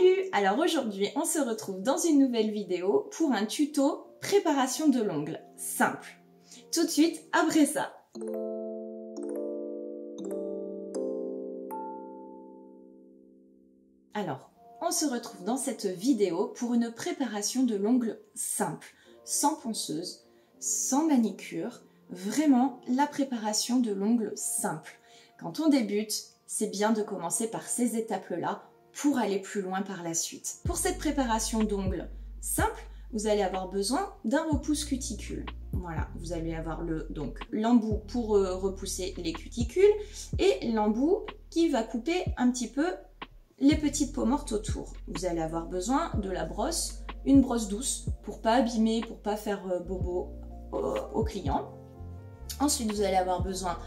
Salut! Alors aujourd'hui, on se retrouve dans une nouvelle vidéo pour un tuto préparation de l'ongle simple. Tout de suite après ça. Alors, on se retrouve dans cette vidéo pour une préparation de l'ongle simple, sans ponceuse, sans manicure, vraiment la préparation de l'ongle simple. Quand on débute, c'est bien de commencer par ces étapes-là pour aller plus loin par la suite. Pour cette préparation d'ongles simple, vous allez avoir besoin d'un repousse cuticule. Voilà, vous allez avoir l'embout pour repousser les cuticules et l'embout qui va couper un petit peu les petites peaux mortes autour. Vous allez avoir besoin de la brosse, une brosse douce pour pas abîmer, pour pas faire bobo au client. Ensuite, vous allez avoir besoin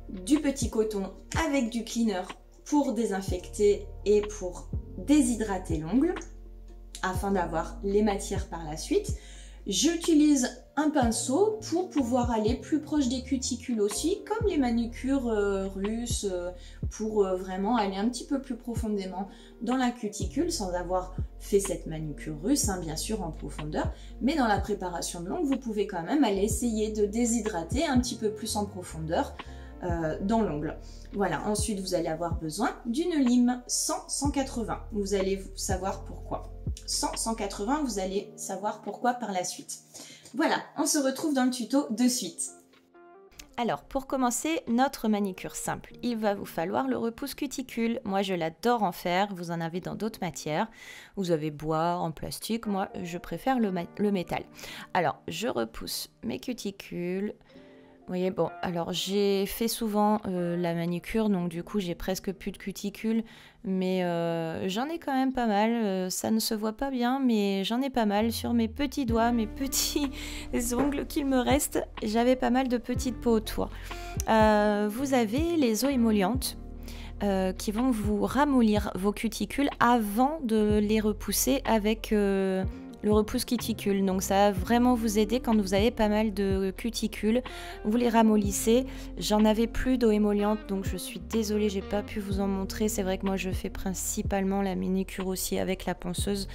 du petit coton avec du cleaner pour désinfecter et pour déshydrater l'ongle afin d'avoir les matières par la suite. J'utilise un pinceau pour pouvoir aller plus proche des cuticules aussi, comme les manucures russes, pour vraiment aller un petit peu plus profondément dans la cuticule sans avoir fait cette manucure russe, hein, bien sûr en profondeur, mais dans la préparation de l'ongle, vous pouvez quand même aller essayer de déshydrater un petit peu plus en profondeur dans l'ongle. Voilà, ensuite vous allez avoir besoin d'une lime 100-180. Vous allez savoir pourquoi. 100-180, vous allez savoir pourquoi par la suite. Voilà, on se retrouve dans le tuto de suite. Alors, pour commencer notre manicure simple, il va vous falloir le repousse cuticule. Moi, je l'adore en fer, vous en avez dans d'autres matières. Vous avez bois, en plastique, moi, je préfère le métal. Alors, je repousse mes cuticules. Vous voyez, bon, alors j'ai fait souvent la manicure, donc du coup j'ai presque plus de cuticules, mais j'en ai quand même pas mal, ça ne se voit pas bien, mais j'en ai pas mal sur mes petits doigts, mes petits ongles qu'il me reste, j'avais pas mal de petites peaux autour. Vous avez les eaux émollientes qui vont vous ramollir vos cuticules avant de les repousser avec le repousse cuticule. Donc ça va vraiment vous aider quand vous avez pas mal de cuticules. Vous les ramollissez. J'en avais plus d'eau émolliente, donc je suis désolée, j'ai pas pu vous en montrer. C'est vrai que moi je fais principalement la manicure aussi avec la ponceuse.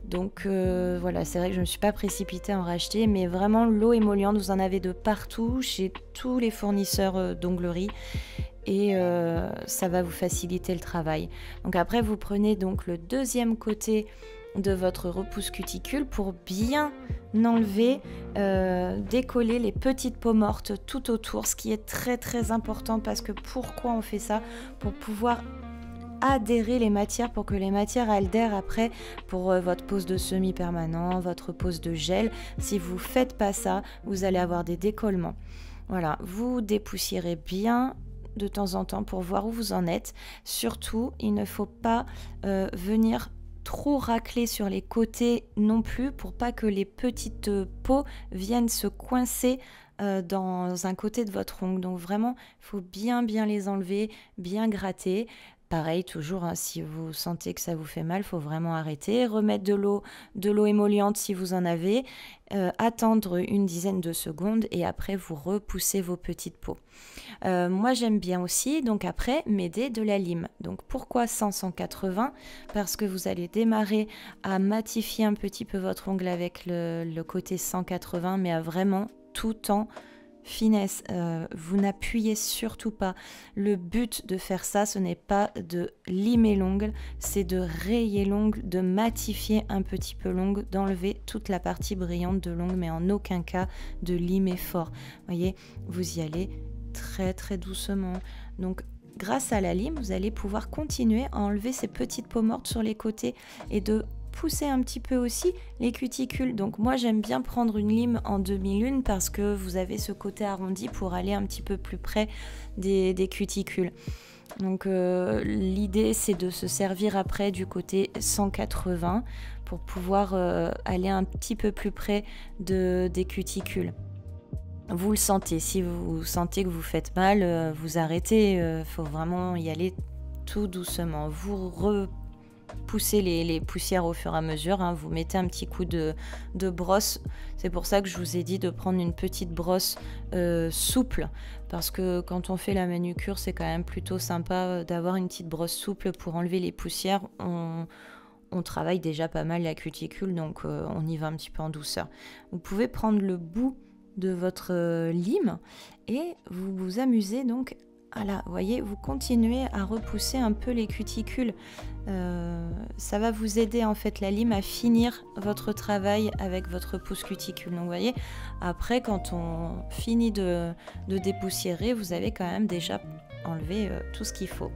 Donc voilà, c'est vrai que je ne me suis pas précipitée à en racheter, mais vraiment l'eau émolliente, vous en avez de partout chez tous les fournisseurs d'onglerie. Et ça va vous faciliter le travail. Donc après, vous prenez donc le deuxième côté de votre repousse cuticule pour bien enlever, décoller les petites peaux mortes tout autour, ce qui est très très important parce que pourquoi on fait ça? Pour pouvoir adhérer les matières, pour que les matières adhèrent après pour votre pose de semi-permanent, votre pose de gel. Si vous faites pas ça, vous allez avoir des décollements. Voilà, vous dépoussiérez bien de temps en temps pour voir où vous en êtes. Surtout, il ne faut pas venir trop racler sur les côtés non plus pour pas que les petites peaux viennent se coincer dans un côté de votre ongle. Donc vraiment, il faut bien les enlever, bien gratter. Pareil, toujours, hein, si vous sentez que ça vous fait mal, il faut vraiment arrêter. Remettre de l'eau émolliente si vous en avez. Attendre une dizaine de secondes et après, vous repoussez vos petites peaux. Moi, j'aime bien aussi, donc après, m'aider de la lime. Donc pourquoi 100-180? Parce que vous allez démarrer à matifier un petit peu votre ongle avec le côté 180, mais à vraiment tout en finesse, vous n'appuyez surtout pas. Le but de faire ça, ce n'est pas de limer l'ongle, c'est de rayer l'ongle, de matifier un petit peu l'ongle, d'enlever toute la partie brillante de l'ongle, mais en aucun cas de limer fort. Voyez, vous y allez très très doucement. Donc grâce à la lime, vous allez pouvoir continuer à enlever ces petites peaux mortes sur les côtés et de pousser un petit peu aussi les cuticules. Donc moi j'aime bien prendre une lime en demi-lune parce que vous avez ce côté arrondi pour aller un petit peu plus près des cuticules. Donc l'idée c'est de se servir après du côté 180 pour pouvoir aller un petit peu plus près des cuticules. Vous le sentez, si vous sentez que vous faites mal, vous arrêtez, faut vraiment y aller tout doucement. Vous repoussez les poussières au fur et à mesure, hein. Vous mettez un petit coup de brosse. C'est pour ça que je vous ai dit de prendre une petite brosse souple, parce que quand on fait la manucure, c'est quand même plutôt sympa d'avoir une petite brosse souple pour enlever les poussières. on travaille déjà pas mal la cuticule, donc on y va un petit peu en douceur. Vous pouvez prendre le bout de votre lime et vous vous amusez donc. Voilà, vous voyez, vous continuez à repousser un peu les cuticules. Ça va vous aider en fait la lime à finir votre travail avec votre pousse cuticule. Donc vous voyez, après quand on finit de dépoussiérer, vous avez quand même déjà enlevé tout ce qu'il faut.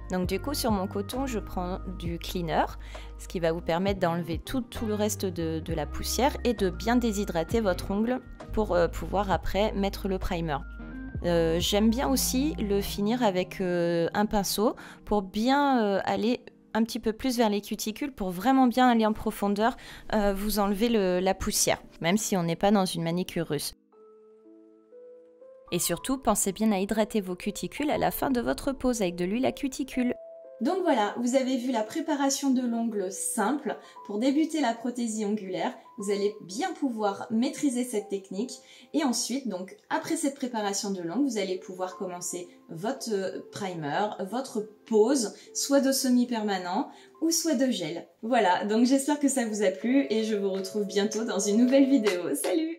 Donc du coup sur mon coton je prends du cleaner, ce qui va vous permettre d'enlever tout le reste de la poussière et de bien déshydrater votre ongle pour pouvoir après mettre le primer. J'aime bien aussi le finir avec un pinceau pour bien aller un petit peu plus vers les cuticules, pour vraiment bien aller en profondeur, vous enlever la poussière, même si on n'est pas dans une manicure russe. Et surtout, pensez bien à hydrater vos cuticules à la fin de votre pose avec de l'huile à cuticule. Donc voilà, vous avez vu la préparation de l'ongle simple pour débuter la prothésie ongulaire. Vous allez bien pouvoir maîtriser cette technique et ensuite, donc après cette préparation de l'ongle, vous allez pouvoir commencer votre primer, votre pose, soit de semi-permanent ou soit de gel. Voilà, donc j'espère que ça vous a plu et je vous retrouve bientôt dans une nouvelle vidéo. Salut!